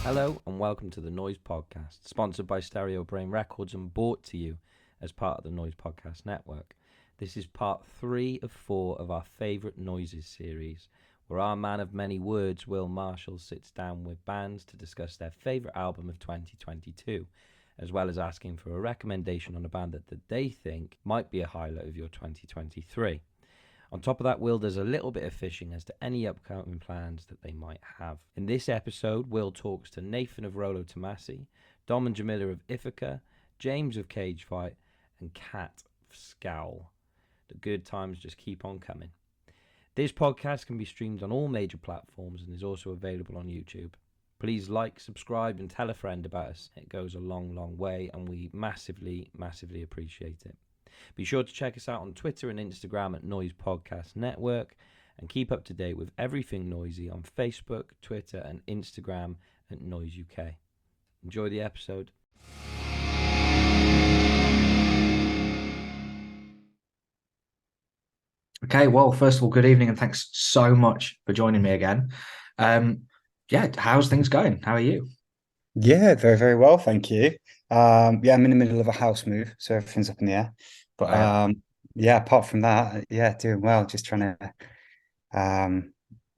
Hello and welcome to the Noise Podcast, sponsored by Stereo Brain Records and brought to you as part of the Noise Podcast Network. This is part 3 of 4 of our favourite noises series, where our man of many words, Will Marshall, sits down with bands to discuss their favourite album of 2022, as well as asking for a recommendation on a band that they think might be a highlight of your 2023. On top of that, Will does a little bit of fishing as to any upcoming plans that they might have. In this episode, Will talks to Nathan of Rolo Tomasi, Dom and Jamila of Ithaca, James of Cage Fight, and Kat of Scowl. The good times just keep on coming. This podcast can be streamed on all major platforms and is also available on YouTube. Please like, subscribe, and tell a friend about us. It goes a long, long way, and we massively, massively appreciate it. Be sure to check us out on Twitter and Instagram at Noise Podcast Network, and keep up to date with everything noisy on Facebook, Twitter, and Instagram at Noise UK. Enjoy the episode. Okay, well, first of all, good evening and thanks so much for joining me again. How's things going? How are you? Yeah, very, very well, thank you. I'm in the middle of a house move, so everything's up in the air. But apart from that, doing well. Just trying to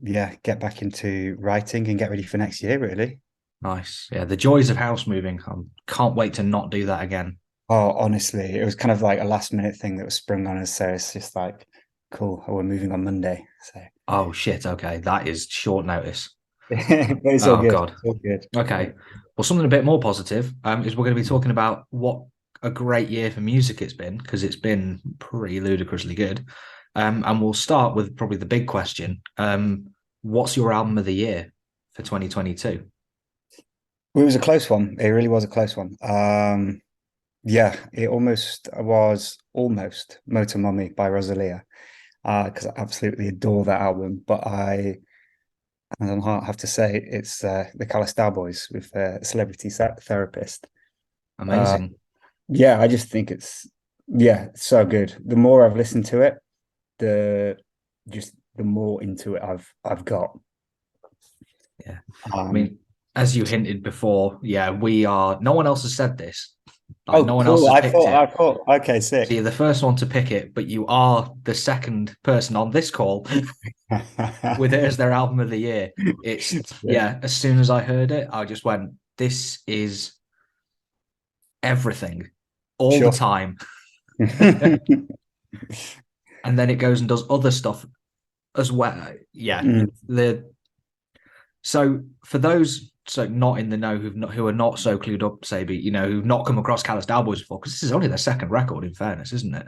get back into writing and get ready for next year, really. Nice. Yeah, the joys of house moving. I can't wait to not do that again. Oh, honestly, it was kind of like a last minute thing that was sprung on us, so it's just like, cool, we're moving on Monday. So Oh shit, okay. That is short notice. but it's all good. God. It's all good. Okay. Well, something a bit more positive is we're going to be talking about what a great year for music it's been, because it's been pretty ludicrously good. And we'll start with probably the big question. What's your album of the year for 2022? Well, it was a close one. It really was a close one. It was almost Motor Mummy by Rosalia, because I absolutely adore that album. But I don't have to say it's the Calistar Boys with Celebrity Therapist. Amazing. I just think it's so good. The more I've listened to it, the more into it I've got. Yeah. I mean, as you hinted before, we are. No one else has said this. Like, no one cool. else has picked it. I thought, okay, sick. So you're the first one to pick it, but you are the second person on this call with it as their album of the year. It's as soon as I heard it, I just went, this is everything all the time. And then it goes and does other stuff as well. So for those not in the know who are not so clued up, say, but who've not come across Calistar Boys before, because this is only their second record, in fairness, isn't it?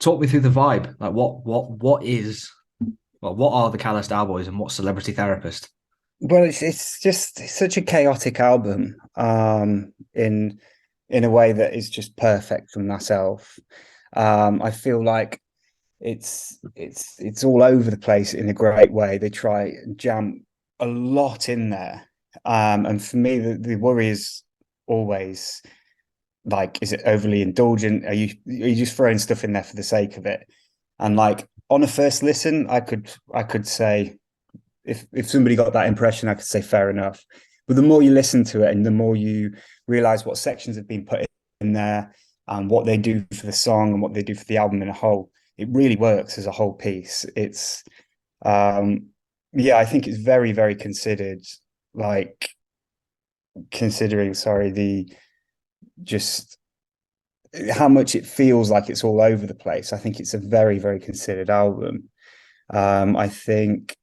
Talk me through the vibe. Like what are the Calistar Boys and what's Celebrity Therapist? Well, it's such a chaotic album, in a way that is just perfect for myself. I feel like it's all over the place in a great way. They try and jam a lot in there, and for me, the worry is always like, is it overly indulgent? Are you just throwing stuff in there for the sake of it? And like on a first listen, I could say, if somebody got that impression, I could say fair enough. But the more you listen to it and the more you realize what sections have been put in there and what they do for the song and what they do for the album in a whole, it really works as a whole piece. It's I think it's very, very considered, like considering the just how much it feels like it's all over the place. I think it's a very, very considered album. I think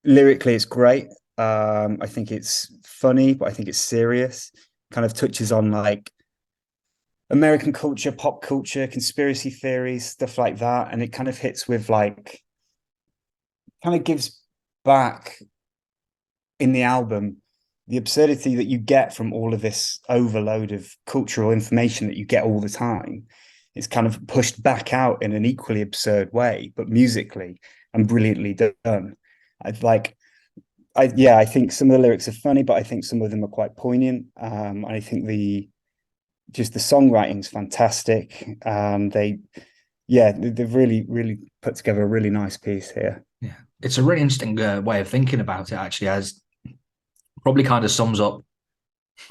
lyrically it's great. I think it's funny, but I think it's serious. Kind of touches on like American culture, pop culture, conspiracy theories, stuff like that. And it kind of hits with like, kind of gives back in the album the absurdity that you get from all of this overload of cultural information that you get all the time. It's kind of pushed back out in an equally absurd way, but musically and brilliantly done. I think some of the lyrics are funny, but I think some of them are quite poignant. I think the songwriting is fantastic. They've really, really put together a really nice piece here. Yeah, it's a really interesting way of thinking about it, actually, as probably kind of sums up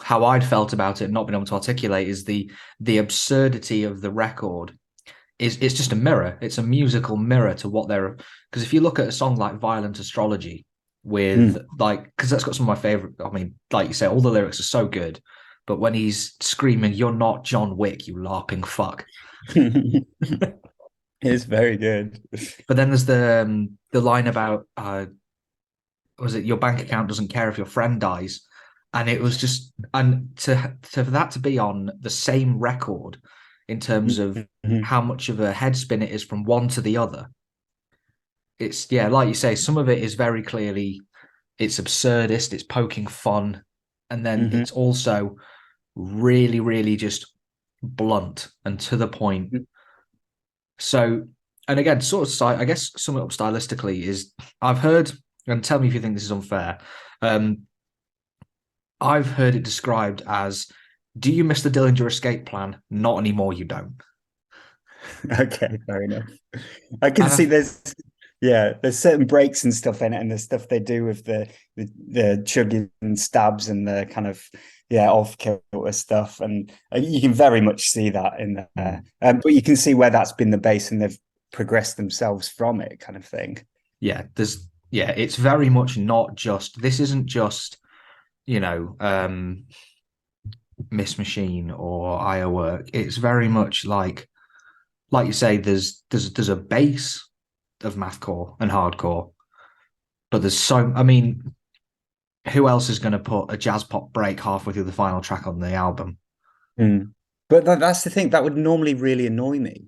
how I'd felt about it and not been able to articulate is the absurdity of the record. It's just a mirror. It's a musical mirror to what they're, because if you look at a song like Violent Astrology with like, because that's got some of my favorite, I mean, like you say, all the lyrics are so good, but when he's screaming, "You're not John Wick, you larping fuck." It's very good. But then there's the line about was it your bank account doesn't care if your friend dies, and it was just, and to for that to be on the same record in terms of how much of a head spin it is from one to the other. It's, yeah, like you say, some of it is very clearly, it's absurdist, it's poking fun, and then it's also really, really just blunt and to the point. So, and again, sort of, I guess, sum it up stylistically is I've heard, and tell me if you think this is unfair. I've heard it described as, do you miss the Dillinger Escape Plan? Not anymore, you don't. Okay, fair enough. I can see there's certain breaks and stuff in it, and the stuff they do with the chugging and stabs and the kind of off kilter stuff, and you can very much see that in there. But you can see where that's been the base, and they've progressed themselves from it, kind of thing. Yeah, it's very much not just, this isn't just, Miss Machine or Iowa. It's very much like you say, there's a base of mathcore and hardcore, but I mean, who else is going to put a jazz pop break halfway through the final track on the album? But that's the thing that would normally really annoy me.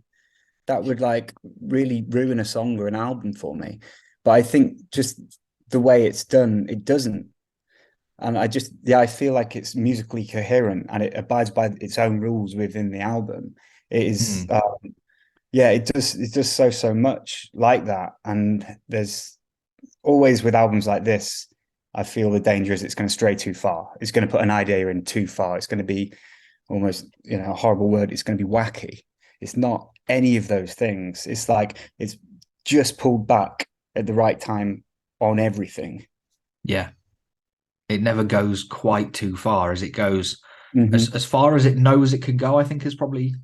That would like really ruin a song or an album for me. But I think just the way it's done, it doesn't. And I feel like it's musically coherent and it abides by its own rules within the album. It is, it does so much like that. And there's always, with albums like this, I feel the danger is it's going to stray too far. It's going to put an idea in too far. It's going to be almost, a horrible word. It's going to be wacky. It's not any of those things. It's like it's just pulled back at the right time on everything. Yeah. It never goes quite too far as it goes as far as it knows it can go, I think is probably.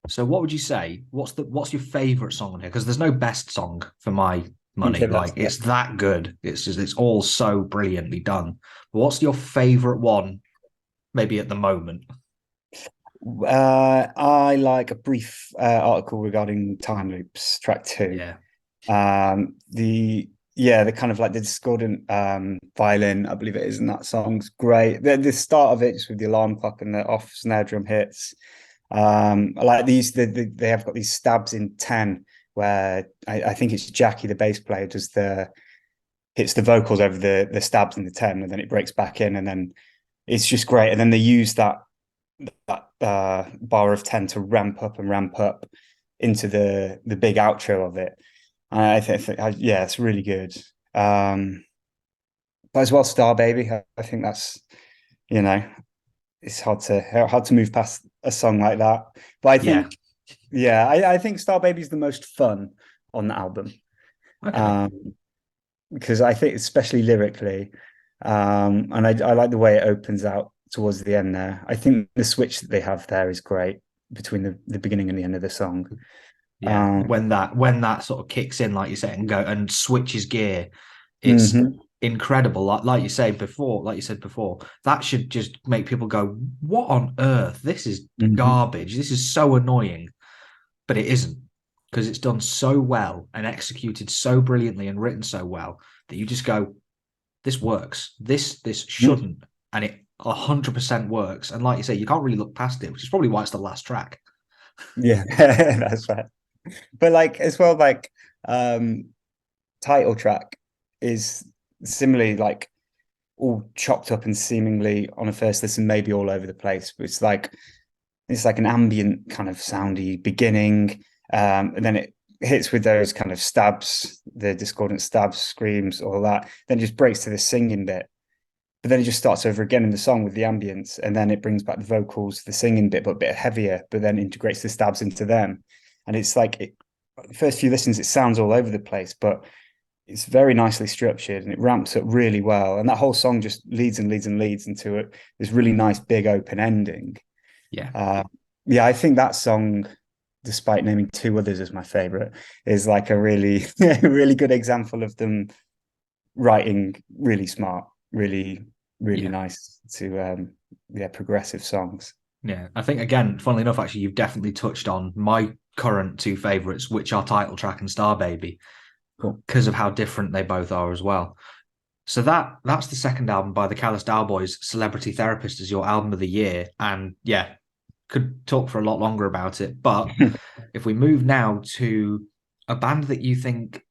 So what would you say? What's your favorite song on here? Because there's no best song for my money. Like it's that good. It's all so brilliantly done. But what's your favorite one? Maybe at the moment. I like a brief article regarding Time Loops, track 2. The kind of like the discordant violin, I believe it is, and that song's great. The start of it, just with the alarm clock and the off snare drum hits. I like these. They have got these stabs in 10, where I think it's Jackie, the bass player, hits the vocals over the stabs in the 10, and then it breaks back in, and then it's just great. And then they use that bar of 10 to ramp up into the big outro of it. I think it's really good. But as well, Star Baby, I think that's, it's hard to move past a song like that. But I think, I think Star Baby is the most fun on the album. Okay. Because I think, especially lyrically, and I like the way it opens out towards the end there. I think the switch that they have there is great between the beginning and the end of the song. Yeah, when that sort of kicks in, like you said, and switches gear, it's incredible. Like you said before, that should just make people go, "What on earth? This is garbage. This is so annoying." But it isn't, because it's done so well and executed so brilliantly and written so well that you just go, "This works. This shouldn't," and it 100% works. And like you say, you can't really look past it, which is probably why it's the last track. Yeah, that's right. But like as well, like title track is similarly like all chopped up and seemingly on a first listen maybe all over the place. But it's like an ambient kind of soundy beginning, and then it hits with those kind of stabs, the discordant stabs, screams, all that. Then it just breaks to the singing bit. But then it just starts over again in the song with the ambience, and then it brings back the vocals, the singing bit, but a bit heavier, but then integrates the stabs into them. And it's like, first few listens, it sounds all over the place, but it's very nicely structured and it ramps up really well. And that whole song just leads and leads and leads into this really nice big open ending. Yeah. Yeah, I think that song, despite naming two others as my favorite, is like a really, really good example of them writing really smart, really, really Yeah. nice to progressive songs. Yeah. I think, again, funnily enough, actually, you've definitely touched on my current two favorites, which are Title Track and Star Baby, Cool. because of how different they both are as well. So that's the second album by the Callous Daw Boys. Celebrity Therapist is your album of the year. And yeah, could talk for a lot longer about it. But if we move now to a band that you think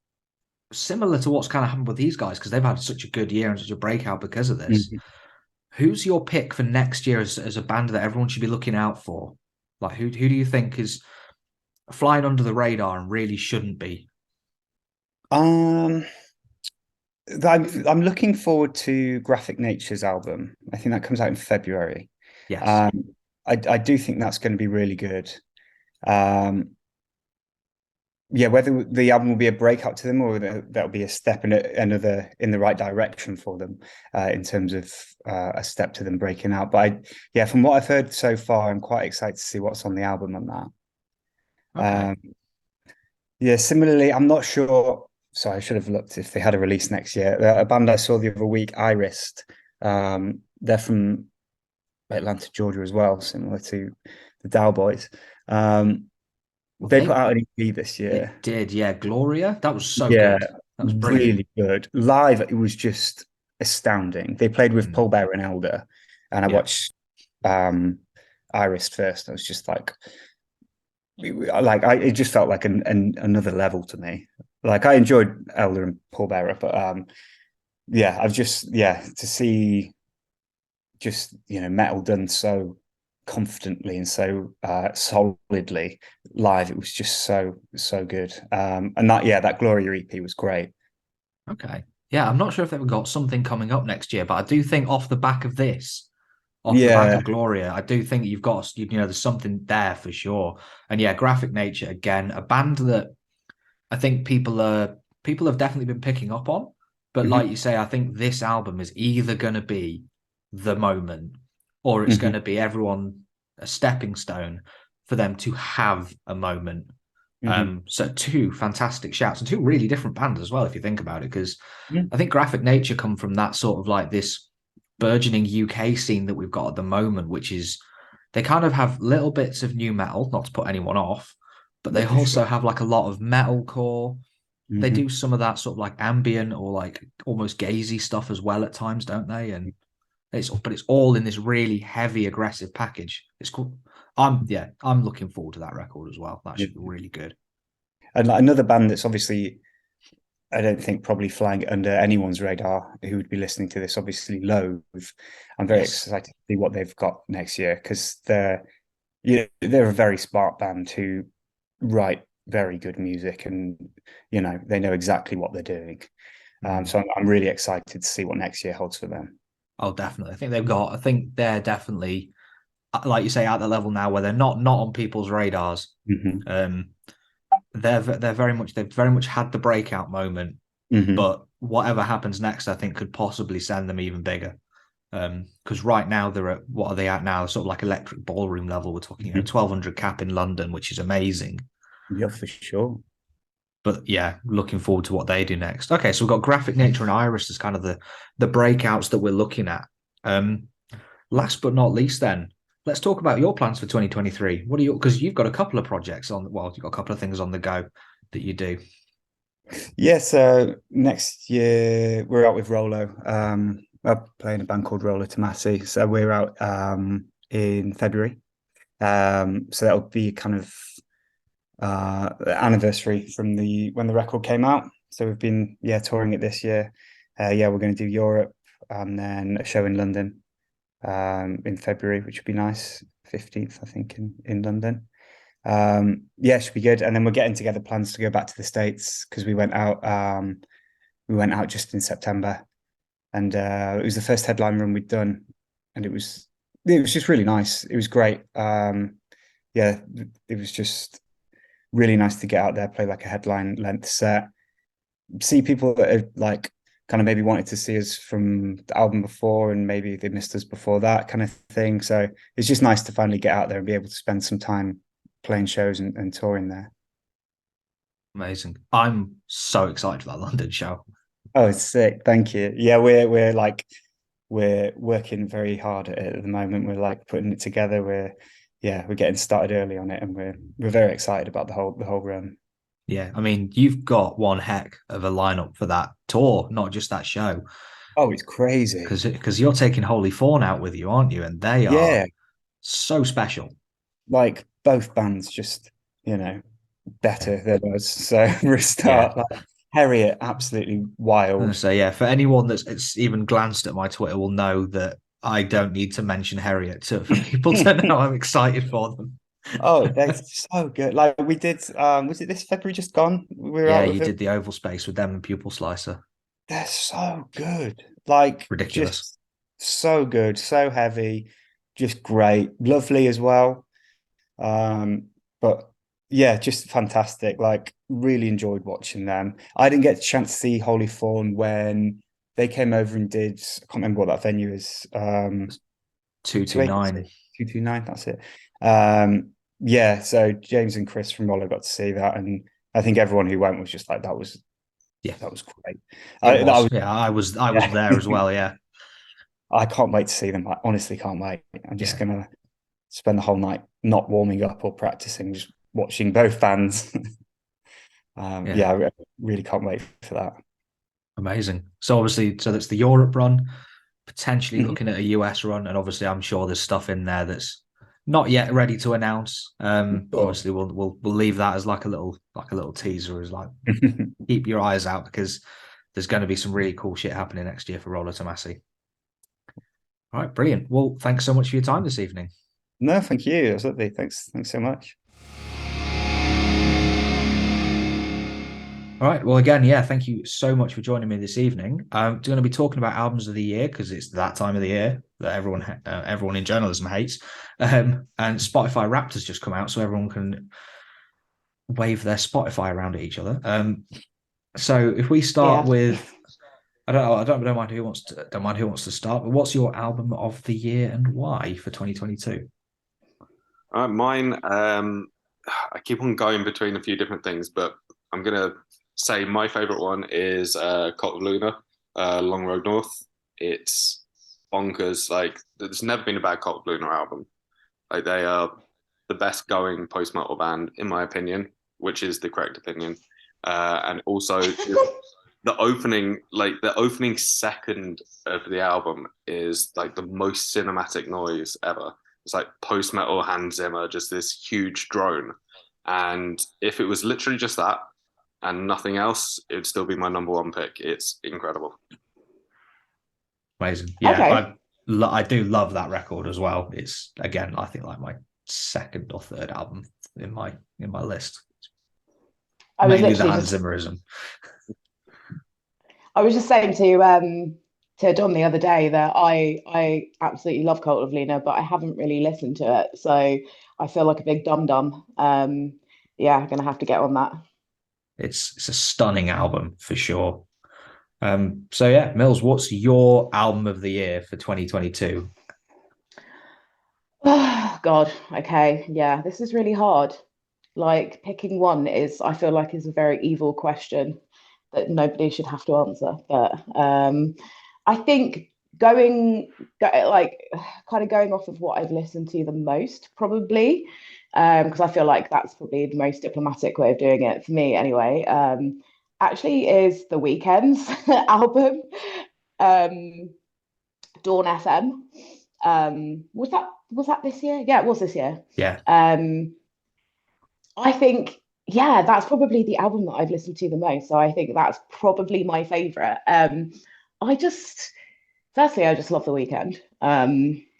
similar to what's kind of happened with these guys, because they've had such a good year and such a breakout because of this. Mhm. Who's your pick for next year as a band that everyone should be looking out for? Like who do you think is flying under the radar and really shouldn't be? Um, I'm looking forward to Graphic Nature's album. I think that comes out in February. Yes. I do think that's going to be really good. Um, yeah, whether the album will be a breakout to them or that'll be a step in the right direction for them in terms of a step to them breaking out. But from what I've heard so far, I'm quite excited to see what's on the album on that. Okay. Yeah, similarly, I'm not sure. So I should have looked if they had a release next year. A band I saw the other week, Iris. They're from Atlanta, Georgia as well, similar to the Dow Boys. Well, They put out an EP this they year. did, yeah. Gloria, that was so Yeah, good. That was brilliant. really good. Live, it was just astounding. They played with Mm. Paul Bearer and Elder, and I Yeah. watched Iris first. I was just like it just felt like another level to me. Like I enjoyed Elder and Paul Bearer, but I've just to see just metal done so confidently and so solidly live, it was just so good. And that Gloria EP was great. Okay. Yeah, I'm not sure if they've got something coming up next year, but I do think off the back of this, off the back Yeah. of Gloria, I do think you've got, there's something there for sure. And yeah, Graphic Nature, again, a band that I think people have definitely been picking up on. But like Mhm. you say, I think this album is either going to be the moment or it's going Mhm. to be everyone a stepping stone for them to have a moment. Mhm. So two fantastic shouts and two really different bands as well, if you think about it, because Mhm. I think Graphic Nature come from that sort of like this burgeoning UK scene that we've got at the moment, which is they kind of have little bits of new metal, not to put anyone off, but Yeah, they for sure. also have like a lot of metalcore. They do Mhm. some of that sort of like ambient or like almost gazy stuff as well at times, don't they? And it's all in this really heavy, aggressive package. It's cool. I'm looking forward to that record as well. That Yeah. should be really good. And like another band that's obviously, I don't think probably flying under anyone's radar who would be listening to this, obviously Loathe. I'm very Yes. excited to see what they've got next year because they're a very smart band who write very good music and they know exactly what they're doing. So I'm really excited to see what next year holds for them. Oh, definitely. I think they're definitely, like you say, at the level now where they're not on people's radars. Mm-hmm. Um, they've very much had the breakout moment, Mm-hmm. but whatever happens next, I think could possibly send them even bigger. Because right now they're at, what are they at now? Sort of like Electric Ballroom level. We're talking, Mm-hmm. 1,200 cap in London, which is amazing. Yeah, for sure. But yeah, looking forward to what they do next. Okay, so we've got Graphic Nature and Iris as kind of the breakouts that we're looking at. Last but not least, then let's talk about your plans for 2023. What are you? Because you've got a couple of projects on. Well, you've got a couple of things on the go that you do. Yeah, so next year we're out with Rolo. I'm playing a band called Rolo Tomasi. So we're out in February. So that'll be kind of anniversary from when the record came out. So we've been touring it this year. We're going to do Europe and then a show in London in February, which would be nice. 15th, I think, in London. It should be good. And then we're getting together plans to go back to the States because we went out just in September, and it was the first headline run we'd done, and it was just really nice. It was great. It was just really nice to get out there, play like a headline length set. see people that have like kind of maybe wanted to see us from the album before and maybe they missed us before that kind of thing. So it's just nice to finally get out there and be able to spend some time playing shows and touring there. Amazing. I'm so excited for that London show. Oh, it's sick. Thank you. Yeah, we're like we're working very hard at it at the moment. We're like putting it together. We're getting started early on it and we're very excited about the whole run. Yeah, I mean, you've got one heck of a lineup for that tour, not just that show. Oh, it's crazy. Because you're taking Holy Fawn out with you, aren't you? And they are Yeah, so special. like both bands just, better than us. So we're a Yeah. start like Harriet, absolutely wild. So yeah, for anyone that's even glanced at my Twitter will know that I don't need to mention Harriet for people to know I'm excited for them. Oh, they're so good. Like we did, was it this February just gone? We were Yeah, out with you them. did the oval space with them and Pupil Slicer. They're so good. Like Ridiculous. just so good, so heavy, just great, lovely as well. But yeah, just fantastic. Like really enjoyed watching them. I didn't get a chance to see Holy Fawn when they came over and did. I can't remember what that venue is. 229. 229. That's it. Yeah. So James and Chris from Rollo got to see that, and I think everyone who went was just like, that was Yeah, great. it That was. was, Yeah, I was yeah. there as well. Yeah, I can't wait to see them. I honestly can't wait. I'm just yeah, gonna spend the whole night not warming up or practicing, just watching both bands. yeah. Yeah, I really can't wait for that. Amazing. So obviously, so that's the Europe run, potentially Mhm. looking at a US run, and obviously, I'm sure there's stuff in there that's not yet ready to announce. But Sure. obviously, we'll leave that as like a little teaser, as like keep your eyes out because there's going to be some really cool shit happening next year for Rollo Tomasi. All right, brilliant. Well, thanks so much for your time this evening. No, thank you. Absolutely. Thanks so much. All right. Well, again, yeah, thank you so much for joining me this evening. I'm going to be talking about albums of the year because it's that time of the year that everyone in journalism hates. And Spotify Wrapped has just come out, so everyone can wave their Spotify around at each other. So if we start with, I don't mind who wants to start, but what's your album of the year and why for 2022? Mine, I keep on going between a few different things, but I'm gonna say my favorite one is Cult of Luna, Long Road North. It's bonkers. Like there's never been a bad Cult of Luna album. Like they are the best going post metal band in my opinion, which is the correct opinion. And also the opening second of the album is like the most cinematic noise ever. It's like post metal Hans Zimmer, just this huge drone. And if it was literally just that and nothing else, it'd still be my number one pick. It's incredible. Amazing. Yeah, Okay. I do love that record as well. It's again, I think like my second or third album in my list. I was Mainly the literally Hans just Zimmerism. I was just saying to Don the other day that I absolutely love Cult of Luna, but I haven't really listened to it. So I feel like a big dum dum. Yeah, I'm gonna have to get on that. It's a stunning album for sure. So yeah, Mills, what's your album of the year for 2022? Oh, God. Okay. Yeah, this is really hard. Like picking one I feel like is a very evil question that nobody should have to answer. But I think like kind of going off of what I've listened to the most, probably, because I feel like that's probably the most diplomatic way of doing it for me anyway. Actually, is The Weeknd's album, um, Dawn FM. Was that this year? Yeah, it was this year. Yeah. I think, yeah, that's probably the album that I've listened to the most. So I think that's probably my favorite. I just, firstly, I just love The Weeknd.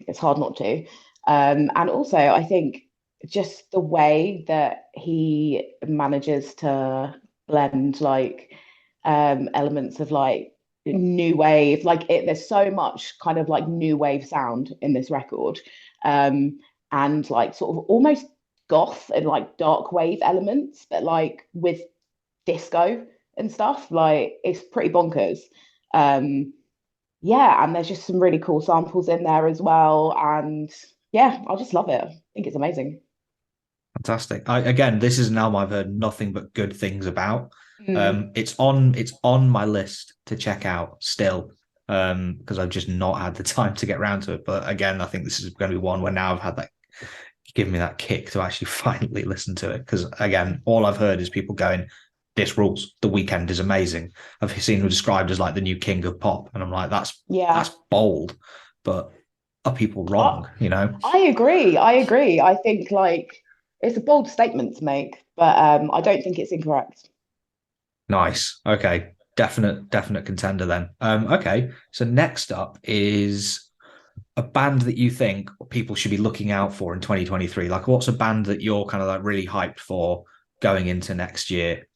It's hard not to. And also, I think just the way that he manages to blend like elements of like new wave, there's so much kind of like new wave sound in this record. And like sort of almost goth and like dark wave elements, but like with disco and stuff. Like it's pretty bonkers. Yeah, and there's just some really cool samples in there as well. And yeah, I just love it. I think it's amazing. Fantastic. Again, this is an album I've heard nothing but good things about. Mm. It's on my list to check out still, because I've just not had the time to get around to it. But again, I think this is going to be one where now I've had that give me that kick to actually finally listen to it. Because again, all I've heard is people going, "This rules. The Weeknd is amazing." I've seen him described as like the new king of pop, and I'm like, Yeah. that's bold, but are people wrong? You know? I agree. I think like it's a bold statement to make, but I don't think it's incorrect. Nice. Okay. Definite contender then. Okay. So next up is a band that you think people should be looking out for in 2023. Like, what's a band that you're kind of like really hyped for going into next year?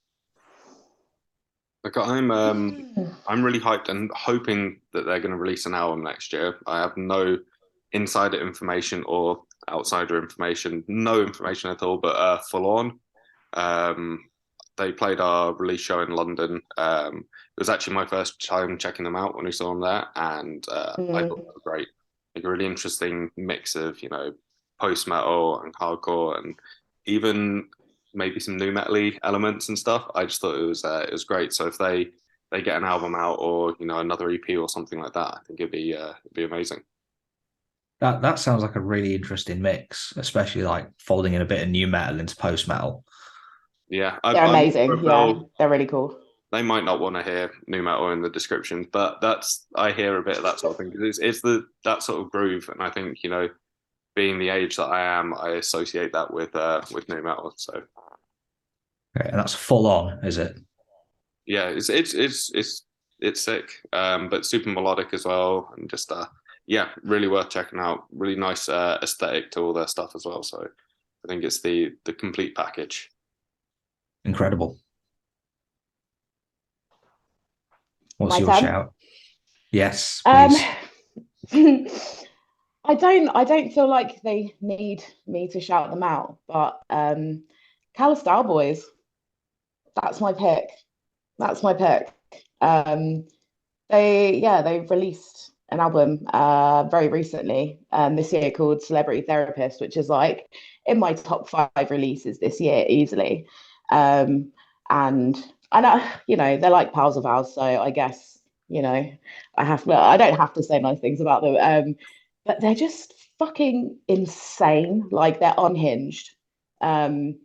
Like I'm really hyped and hoping that they're going to release an album next year. I have no insider information or outsider information, no information at all, but Full On. They played our release show in London. It was actually my first time checking them out when we saw them there, and I thought they were great. Like a really interesting mix of, you know, post metal and hardcore, and even maybe some new metal-y elements and stuff. I just thought it was great. So if they get an album out or, you know, another EP or something like that, I think it'd be amazing. That sounds like a really interesting mix, especially like folding in a bit of new metal into post metal. Yeah, They're amazing. Yeah, they're really cool. They might not want to hear new metal in the description, but I hear a bit of that sort of thing because it's that sort of groove, and I think, you know, being the age that I am, I associate that with new metal. So, okay, and that's Full On, is it? yeah, it's sick, but super melodic as well, and just yeah, really worth checking out. Really nice aesthetic to all their stuff as well. So, I think it's the complete package. Incredible. What's My your turn? shout? Yes, please. I don't feel like they need me to shout them out, but Calistar Boys, that's my pick. That's my pick. They released an album very recently this year called Celebrity Therapist, which is like in my top 5 releases this year easily. And I know, you know, they're like pals of ours, so I guess, you know, I don't have to say nice things about them. But they're just fucking insane. Like they're unhinged. Um,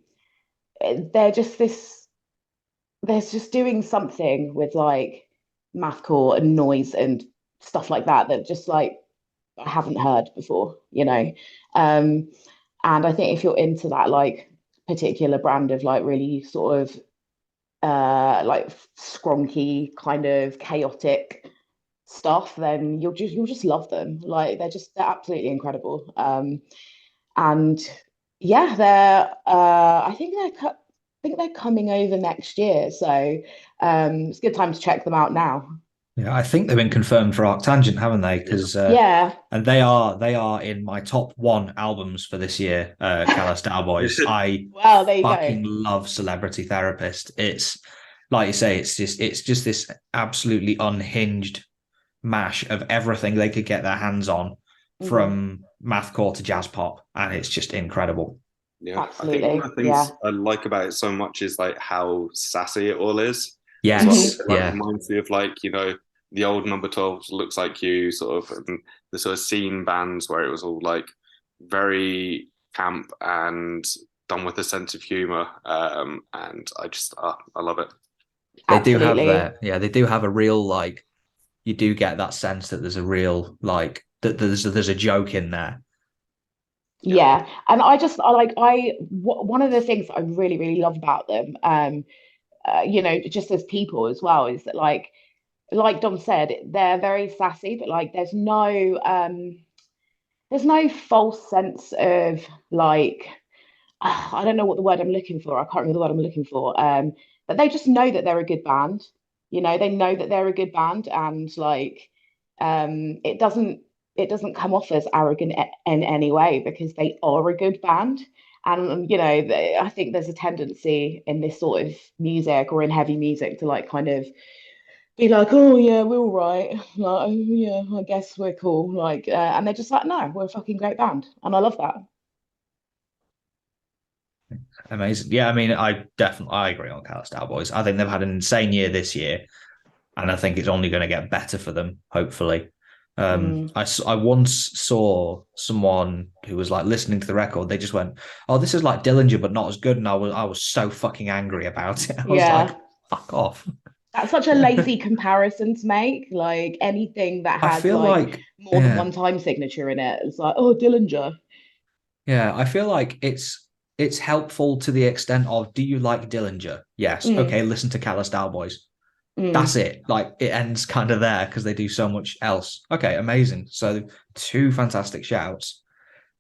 they're just this. They're just doing something with like mathcore and noise and stuff like that just like I haven't heard before, you know. Um, and I think if you're into that like particular brand of like really sort of like skronky kind of chaotic stuff, then you'll just love them. Like they're absolutely incredible. And yeah, they're I think they're coming over next year, so it's a good time to check them out now. Yeah, I think they've been confirmed for Arctangent, haven't they? Because Yeah. and they are in my top 1 albums for this year. Calistar Boys. I Well, there you fucking go. love Celebrity Therapist. It's like you say, it's just this absolutely unhinged mash of everything they could get their hands on, from mathcore to jazz pop, and it's just incredible. Yeah, Absolutely. I think one of the things I like about it so much is like how sassy it all is. Yes, Well. Like, yeah. reminds me of like, you know, the old Number 12 Looks Like You sort of, and the sort of scene bands where it was all like very camp and done with a sense of humor. And I love it. They do have Absolutely. that. Yeah, they do have a real like. You do get that sense that there's a real like that there's a joke in there. Yeah, and one of the things I really really love about them, you know, just as people as well, is that like Dom said, they're very sassy, but like there's no false sense of like I don't know what the word I'm looking for. I can't remember the word I'm looking for. But they just know that they're a good band. You know, they know that they're a good band, and like it doesn't come off as arrogant in any way because they are a good band. And I think there's a tendency in this sort of music or in heavy music to like kind of be like, oh yeah, we're all right. Like, oh, yeah, I guess we're cool. Like, and they're just like, no, we're a fucking great band, and I love that. Amazing. Yeah, I mean, I agree on Calistar Boys. I think they've had an insane year this year, and I think it's only going to get better for them, hopefully. I once saw someone who was like listening to the record. They just went, "Oh, this is like Dillinger, but not as good." And I was so fucking angry about it. I was like, "Fuck off." That's such a lazy comparison to make. Like anything that I has feel like more than one time signature in it, it's like, oh, Dillinger. Yeah, I feel like it's helpful to the extent of, do you like Dillinger? Yes. Okay, listen to Calistar Boys. That's it. Like it ends kind of there because they do so much else. Okay, amazing. So 2 fantastic shouts.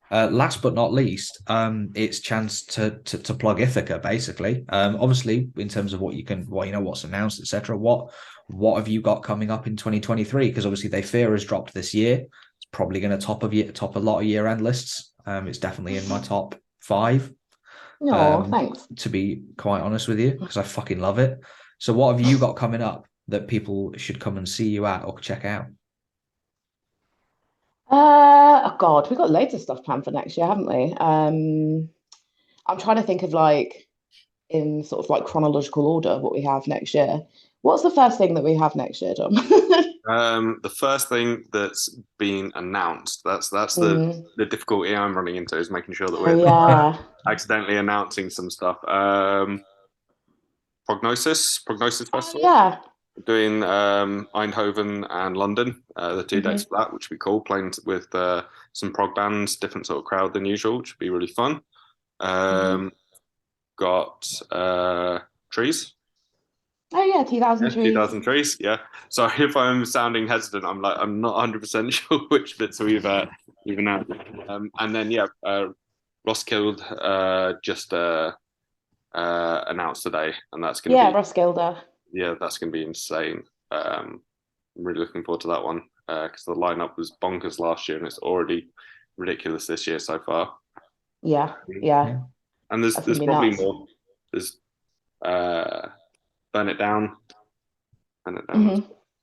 Last but not least, it's chance to plug Ithaca basically. Obviously, in terms of what's announced, etc. What have you got coming up in 2023? Because obviously, They Fear has dropped this year. It's probably going to top a lot of year-end lists. It's definitely in my top 5. No, thanks. To be quite honest with you, because I fucking love it. So what have you got coming up that people should come and see you at or check out? Oh God, we've got loads of stuff planned for next year, haven't we? I'm trying to think of like in sort of like chronological order what we have next year. What's the first thing that we have next year, Dom? The first thing that's been announced. That's the difficulty I'm running into, is making sure that we're accidentally announcing some stuff. Prognosis Festival. Yeah. Doing Eindhoven and London, the 2 dates for that, which would be cool. Playing with some prog bands, different sort of crowd than usual, which would be really fun. Got Trees. Oh yeah, 2000 Trees. 2000 Trees. Yeah. Sorry if I'm sounding hesitant. I'm not 100% sure which bits we've announced. And then Roskilde just announced today, and that's going to be Roskilde. Yeah, that's going to be insane. I'm really looking forward to that one because the lineup was bonkers last year, and it's already ridiculous this year so far. Yeah. And there's probably more. There's Burn It Down.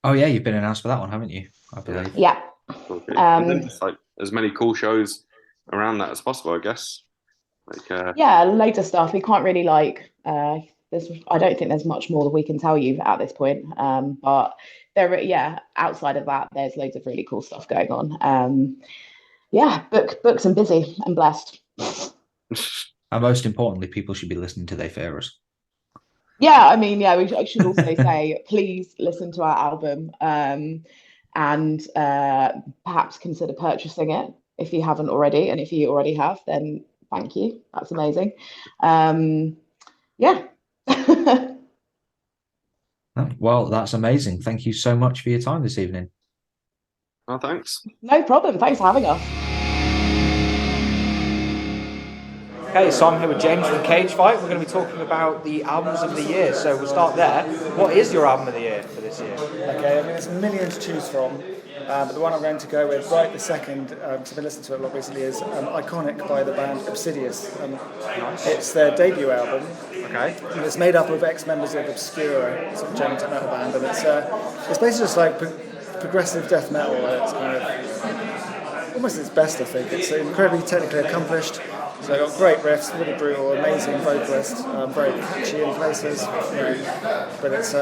Oh yeah, you've been announced for that one, haven't you? I believe. Yeah. Okay. And then just like as many cool shows around that as possible, I guess. Loads of stuff. We can't really I don't think there's much more that we can tell you at this point. But outside of that, there's loads of really cool stuff going on. Books and busy and blessed. And most importantly, people should be listening to They Fear Us. Yeah, I mean, I should also say, please listen to our album and perhaps consider purchasing it if you haven't already. And if you already have, then thank you. That's amazing. Well, that's amazing. Thank you so much for your time this evening. Oh, thanks. No problem. Thanks for having us. Okay, so I'm here with James from Cage Fight. We're going to be talking about the albums of the year. So we'll start there. What is your album of the year for this year? Okay, I mean, there's a million to choose from. But the one I'm going to go with right this second, because I've been listening to it a lot recently, is Iconic by the band Obsidious. Nice. It's their debut album. Okay. And it's made up of ex-members of Obscura, sort of German techno metal band, and it's basically just like progressive death metal. It's kind of almost its best, I think. It's incredibly technically accomplished. So they've got great riffs, really brutal, amazing vocalist, very catchy in places, but it's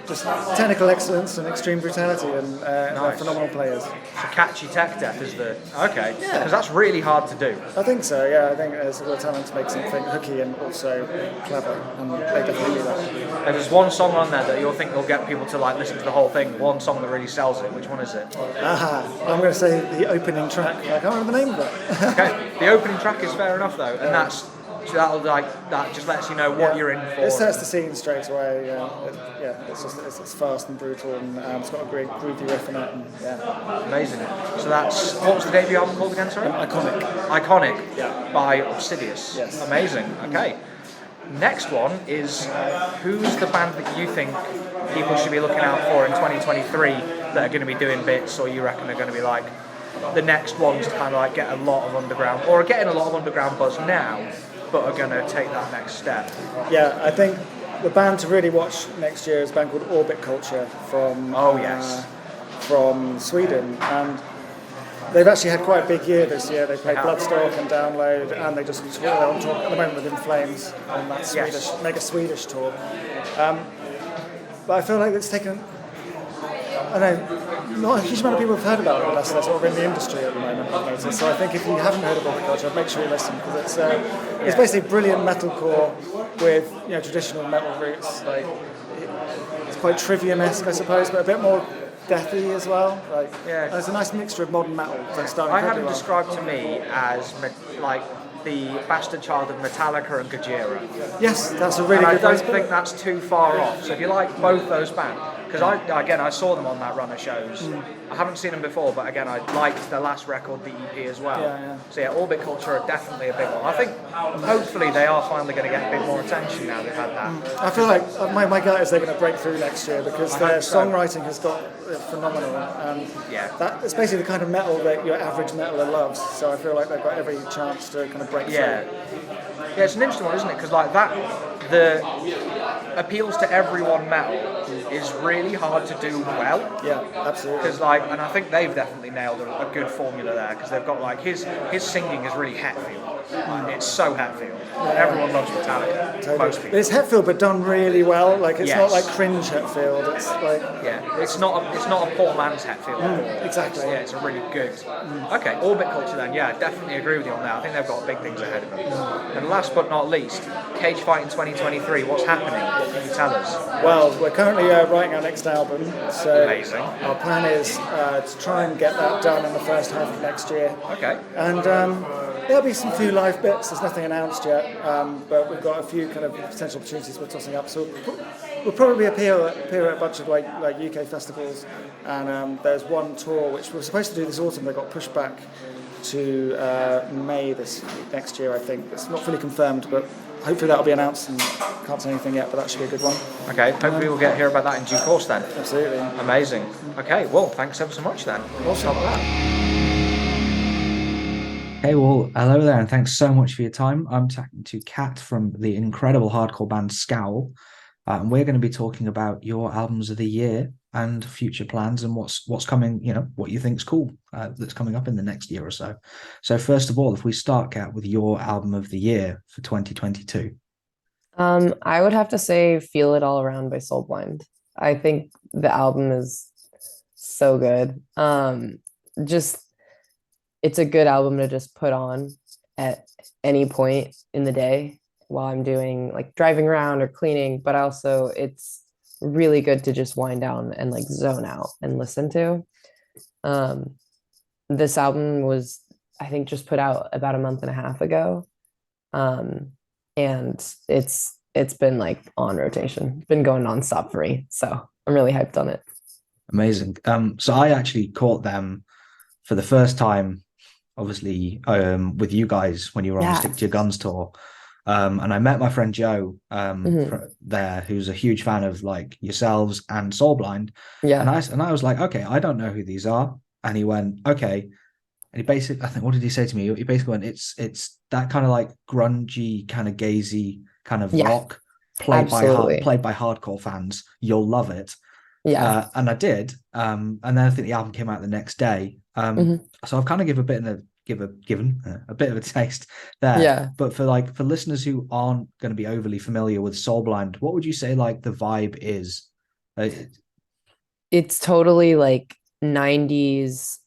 just technical excellence and extreme brutality, and Nice. phenomenal players. So catchy tech death is the okay, because that's really hard to do. I think so. Yeah, I think there's a real talent to make something hooky and also clever, and they definitely do that. There's one song on there that you'll think will get people to like listen to the whole thing. One song that really sells it. Which one is it? I'm going to say the opening track. I can't remember the name of it. Okay, the opening track is fair enough though, and that just lets you know what you're in for. It sets the scene straight away. It's fast and brutal, and it's got a great groovy riff in it. And, Amazing. So that's what was the debut album called again? Sorry. Iconic. Yeah. By Obsidious. Yes. Amazing. Okay. Next one is who's the band that you think people should be looking out for in 2023 that are going to be doing bits, or you reckon are going to be like the next ones to kind of like get a lot of underground, or are getting a lot of underground buzz now, but are going to take that next step? Yeah, I think the band to really watch next year is a band called Orbit Culture from from Sweden, and they've actually had quite a big year this year. They played Bloodstock and Download, and they just tour on tour at the moment with In Flames on that mega Swedish tour. But I feel like it's taken, I know, not a huge amount of people have heard about it unless they're sort of in the industry at the moment, I've noticed. So I think if you haven't heard of Orbit Culture, make sure you listen, because it's basically brilliant metalcore with traditional metal roots. Like it's quite Trivium-esque, I suppose, but a bit more deathy as well. It's a nice mixture of modern metal. I had them described to me as like the bastard child of Metallica and Gojira. Yes, that's a really good. I don't think that's too far off. So if you like both those bands, because I saw them on that run of shows. I haven't seen them before, but again, I liked the last record, the EP as well. So yeah, Orbit Culture are definitely a big one. I think hopefully they are finally going to get a bit more attention now they've had that. I feel like my gut is they're going to break through next year, because their songwriting has got phenomenal, and that it's basically the kind of metal that your average metaler loves. So I feel like they've got every chance to kind of break through. Yeah, it's an interesting one, isn't it? Because like that, the appeals to everyone metal is really hard to do well. Yeah, absolutely. Because and I think they've definitely nailed a good formula there, because they've got like his singing is really Hetfield. It's so Hetfield. Everyone loves Metallica. Totally. Most people. It's Hetfield, but done really well. Like it's not like cringe Hetfield. It's like it's not a poor man's Hetfield. Exactly. Yeah, it's a really good. Okay, Orbit Culture then. Yeah, I definitely agree with you on that. I think they've got big things ahead of them. And last but not least, Cage Fight in 2023. What's happening? What can you tell us? Well, we're currently writing our next album. So amazing. Our plan is to try and get that done in the first half of next year. Okay. And there'll be some few live bits. There's nothing announced yet, but we've got a few kind of potential opportunities we're tossing up. So we'll probably appear at a bunch of like UK festivals. And there's one tour which we were supposed to do this autumn. They got pushed back to May next year, I think. It's not fully confirmed, but hopefully that'll be announced, and can't say anything yet, but that should be a good one. Okay, hopefully we'll hear about that in due course then. Absolutely. Amazing. Okay, well, thanks ever so much then. Awesome. Hey, well, hello there, and thanks so much for your time. I'm talking to Kat from the incredible hardcore band Scowl, and we're going to be talking about your albums of the year and future plans and what's coming, what you think's cool that's coming up in the next year or so. So first of all, if we start, Kat, with your album of the year for 2022. I would have to say Feel It All Around by Soulblind. I think the album is so good. It's a good album to just put on at any point in the day while I'm doing like driving around or cleaning, but also it's really good to just wind down and like zone out and listen to. This album was, I think, just put out about a month and a half ago. And it's been like on rotation. It's been going nonstop for me. So I'm really hyped on it. Amazing. So I actually caught them for the first time, obviously, with you guys when you were on the Stick to Your Guns tour. And I met my friend Joe there, who's a huge fan of like yourselves and Soulblind. Yeah. And I was like, okay, I don't know who these are. And he went, okay. And he basically, I think, what did he say to me? He basically went, it's that kind of like grungy, kind of gazy kind of rock played by hardcore fans. You'll love it. Yeah. And I did. And then I think the album came out the next day. So I've kind of given a bit of a taste there. Yeah. But for listeners who aren't going to be overly familiar with Soulblind, what would you say like the vibe is? It's totally like 90s,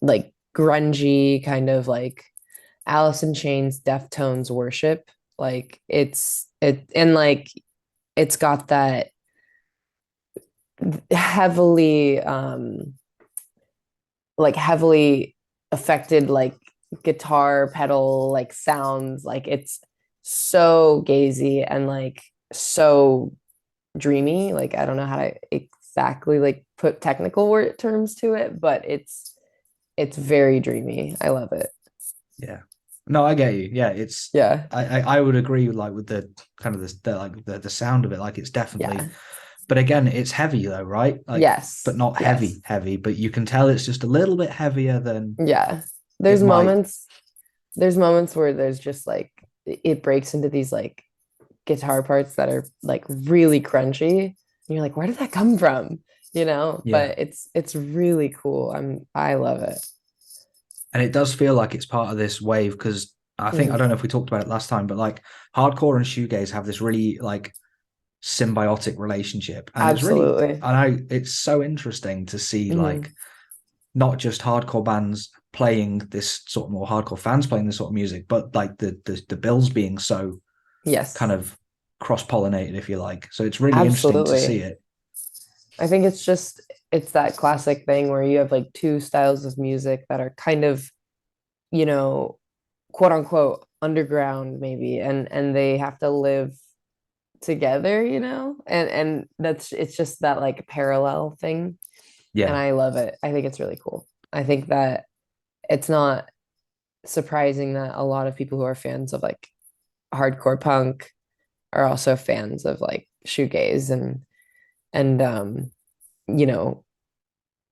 like grungy kind of like Alice in Chains, Deftones worship. Like it's got that heavily affected like guitar pedal like sounds. Like it's so gazy and like so dreamy. Like I don't know how to exactly like put technical terms to it, but it's very dreamy. I love it. Yeah. No, I get you. Yeah, it's I would agree like with the kind of the sound of it. Like it's definitely But again, it's heavy though, right? Like, Yes. but not Yes. heavy. But you can tell it's just a little bit heavier than Yeah. There's it might. moments where there's just like it breaks into these like guitar parts that are like really crunchy. And you're like, where did that come from? Yeah. But it's really cool. I love it. And it does feel like it's part of this wave because I think I don't know if we talked about it last time, but like hardcore and shoegaze have this really like symbiotic relationship, and Absolutely. it's really, I know it's so interesting to see like not just hardcore bands playing this sort of more hardcore fans playing this sort of music, but like the bills being so kind of cross-pollinated, if you like. So it's really interesting to see it. I think it's that classic thing where you have like two styles of music that are kind of, quote unquote underground maybe, and they have to live together, and it's just that like parallel thing. Yeah. And I love it. I think it's really cool. I think that it's not surprising that a lot of people who are fans of like hardcore punk are also fans of like shoegaze and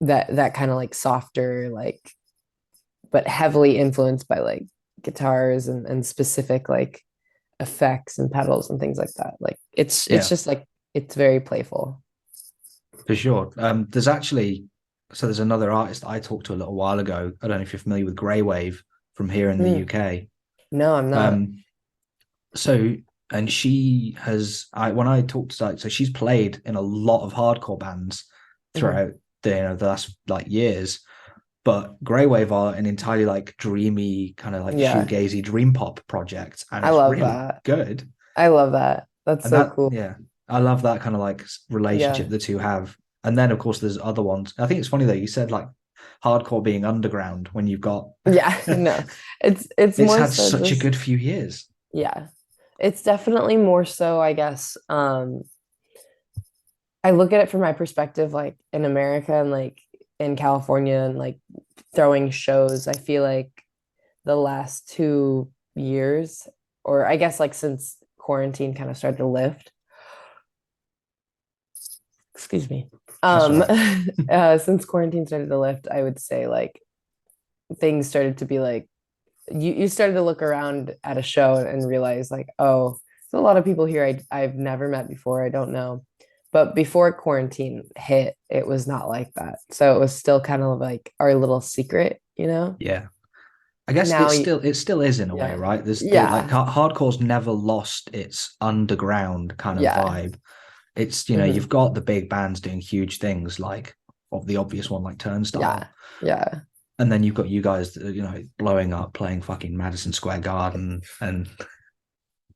that kind of like softer, like, but heavily influenced by like guitars and specific like effects and pedals and things like that. Like it's just like it's very playful. For sure. There's another artist I talked to a little while ago. I don't know if you're familiar with Grey Wave from here in the UK. No, I'm not. And she has, when I talked to her, so she's played in a lot of hardcore bands throughout the last like years, but Grey Wave are an entirely like dreamy kind of like shoegazy dream pop project, and I it's love really that. good. I love that. That's so cool. Yeah, I love that kind of like relationship the two have. And then of course there's other ones. I think it's funny though, you said like hardcore being underground when you've got no, it's more had so such a good few years. Yeah, it's definitely more so, I guess. I look at it from my perspective, like in America and like in California and like throwing shows. I feel like the last 2 years, or I guess like since quarantine kind of started to lift. Excuse me. Since quarantine started to lift, I would say like things started to be like you started to look around at a show and realize like, oh, there's a lot of people here I've never met before. I don't know. But before quarantine hit, it was not like that. So it was still kind of like our little secret, Yeah. I guess Now it still is in a way, right? Like hardcore's never lost its underground kind of vibe. It's, you've got the big bands doing huge things like of the obvious one like Turnstile. Yeah. And then you've got you guys, blowing up, playing fucking Madison Square Garden, and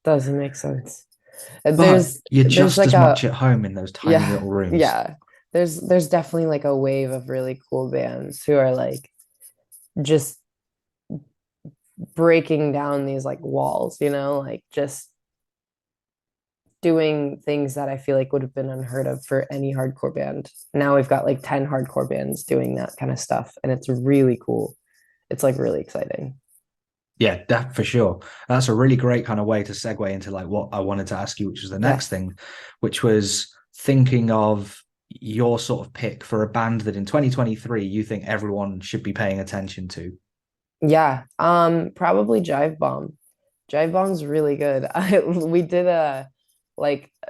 doesn't make sense. You're just like as much at home in those tiny little rooms. Yeah. There's definitely like a wave of really cool bands who are like just breaking down these like walls, like just doing things that I feel like would have been unheard of for any hardcore band. Now we've got like 10 hardcore bands doing that kind of stuff, and it's really cool. It's like really exciting. Yeah, that for sure. That's a really great kind of way to segue into like what I wanted to ask you, which was the next thing, which was thinking of your sort of pick for a band that in 2023 you think everyone should be paying attention to. Yeah, probably Jive Bomb. Jive Bomb's really good. We did a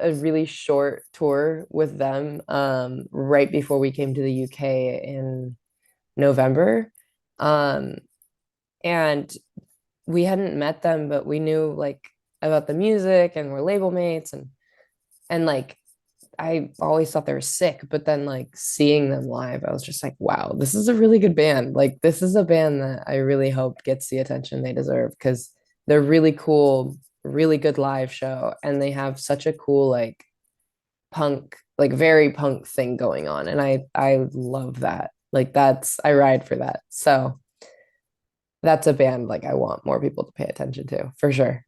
really short tour with them right before we came to the UK in November. And we hadn't met them, but we knew like about the music and we're label mates and like I always thought they were sick, but then like seeing them live, I was just like, wow, this is a really good band. Like this is a band that I really hope gets the attention they deserve because they're really cool, really good live show, and they have such a cool like punk, like very punk thing going on, and I love that. Like I ride for that. So that's a band like I want more people to pay attention to for sure.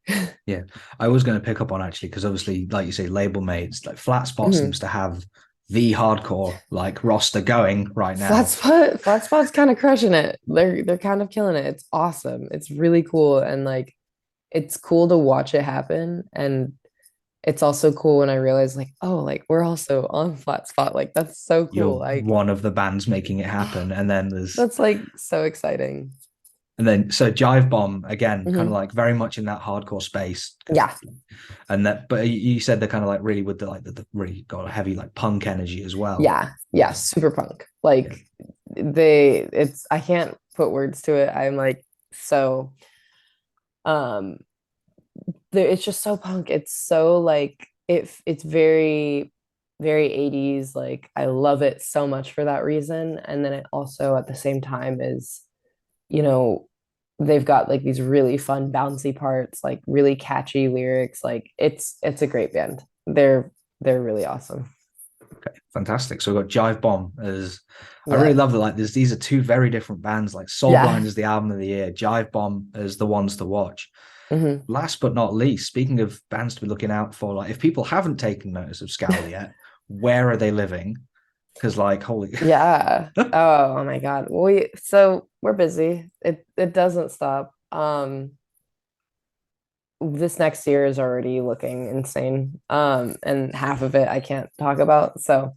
Yeah, I was going to pick up on actually because obviously, like you say, label mates, like Flat Spot seems to have the hardcore like roster going right now. Flat Spot's kind of crushing it. They're kind of killing it. It's awesome. It's really cool, and like it's cool to watch it happen. And it's also cool when I realize like, oh, like we're also on Flat Spot. Like that's so You're cool. Like one of the bands making it happen, and then that's like so exciting. so Jive Bomb again, kind of Mhm. like very much in that hardcore space. Yeah. And that, but you said they're kind of like really with the really got a heavy like punk energy as well. Yeah, super punk. Like I can't put words to it. I'm like so um it's just so punk. It's so like it's very very 80s. Like I love it so much for that reason. And then it also at the same time is, you know, they've got like these really fun bouncy parts, like really catchy lyrics. Like it's a great band. They're really awesome. Okay, fantastic. So we've got Jive Bomb as I Yeah. really love it. Like these are two very different bands. Like Soul Yeah. Blind is the album of the year, Jive Bomb is the ones to watch. Mhm. Last but not least, speaking of bands to be looking out for, like if people haven't taken notice of Scowl yet, where are they living? Because like holy Yeah. Oh my God. We're busy. It doesn't stop. This next year is already looking insane. And half of it I can't talk about. So,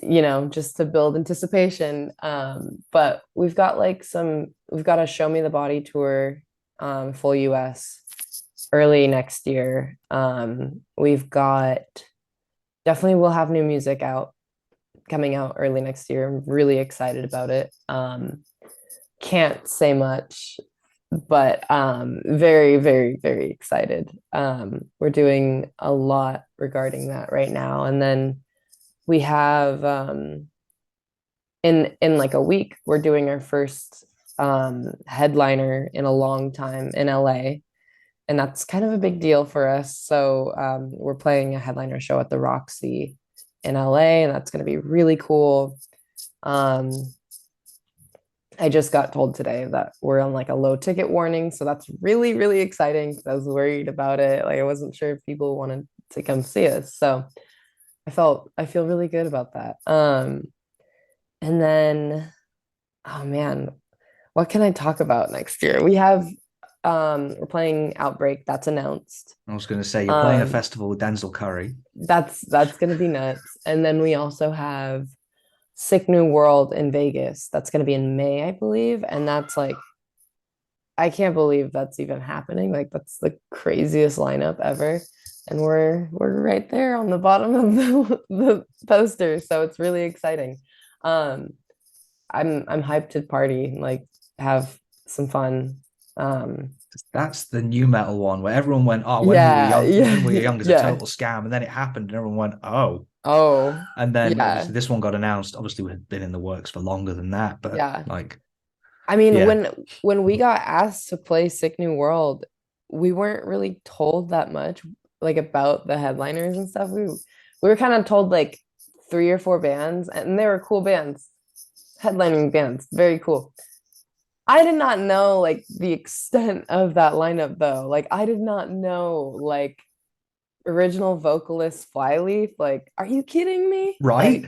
you know, just to build anticipation. But we've got a Show Me the Body tour, full US early next year. We've got definitely we'll have new music coming out early next year. I'm really excited about it. Can't say much, but very, very, very excited. We're doing a lot regarding that right now. And then we have in like a week, we're doing our first headliner in a long time in LA. And that's kind of a big deal for us. So we're playing a headliner show at the Roxy in LA, and that's going to be really cool. I just got told today that we're on like a low ticket warning, so that's really, really exciting because I was worried about it. Like I wasn't sure if people wanted to come see us. So I feel really good about that. And then oh man, what can I talk about next year? We're playing Outbreak, that's announced. I was going to say you're playing a Um, festival with Denzel Curry. that's gonna be nuts. And then we also have Sick New World in Vegas. That's gonna be in May, I believe. And that's like I can't believe that's even happening. Like that's the craziest lineup ever. And we're right there on the bottom of the poster. So it's really exciting. Um, I'm hyped to party, like have some fun. That's the new metal one where everyone went, "Oh, Yeah, when we were yeah, young, it's a yeah. total scam," and then it happened, and everyone went, "Oh." Oh, And then yeah, obviously this one got announced. Obviously, we had been in the works for longer than that, but yeah. like, I mean, yeah, when we got asked to play Sick New World, we weren't really told that much, like about the headliners and stuff. We were kind of told like 3 or 4 bands, and they were cool bands, headlining bands, very cool. I did not know like the extent of that lineup though. Like I did not know like original vocalist Flyleaf. Like, are you kidding me? right.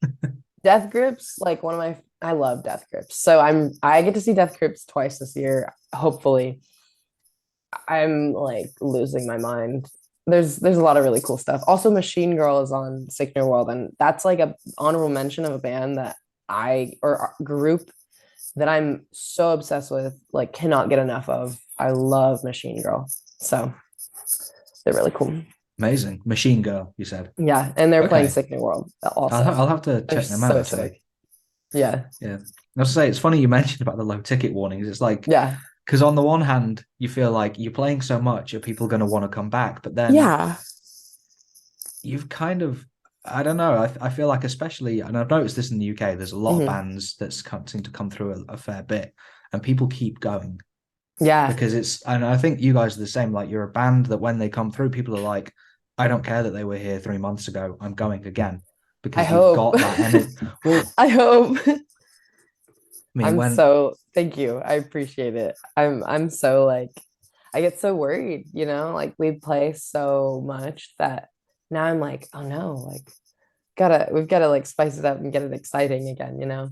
Like, Death Grips, like I love Death Grips. So I get to see Death Grips twice this year, hopefully. I'm like losing my mind. There's a lot of really cool stuff. Also, Machine Girl is on Sick New World, and that's like a honorable mention of a band that or group that I'm so obsessed with, like cannot get enough of. I love Machine Girl. So they're really cool. Amazing. Machine Girl, you said. Yeah, and they're playing Okay. Sick New World also. I'll have to They're check them so out. sick. Yeah. Yeah. I'll say it's funny you mentioned about the low ticket warnings. It's like, Yeah. because on the one hand, you feel like you're playing so much, are people going to want to come back? But then Yeah. you've kind of, I don't know. I feel like, especially, and I've noticed this in the UK, there's a lot of bands that seem to come through a fair bit, and people keep going. Yeah. Because and I think you guys are the same. Like, you're a band that when they come through, people are like, I don't care that they were here 3 months ago. I'm going again. Because I you've hope. got that energy. Well, I hope. I mean, Thank you. I appreciate it. I'm so like I get so worried, you know, like we play so much that now I'm like, oh no, like we've gotta like spice it up and get it exciting again, you know.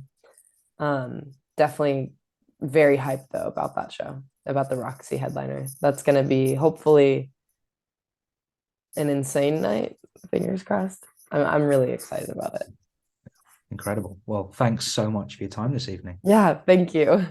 Definitely very hyped though about that show, about the Roxy headliner. That's gonna be hopefully an insane night. Fingers crossed. I'm really excited about it. Incredible. Well, thanks so much for your time this evening. Yeah, thank you.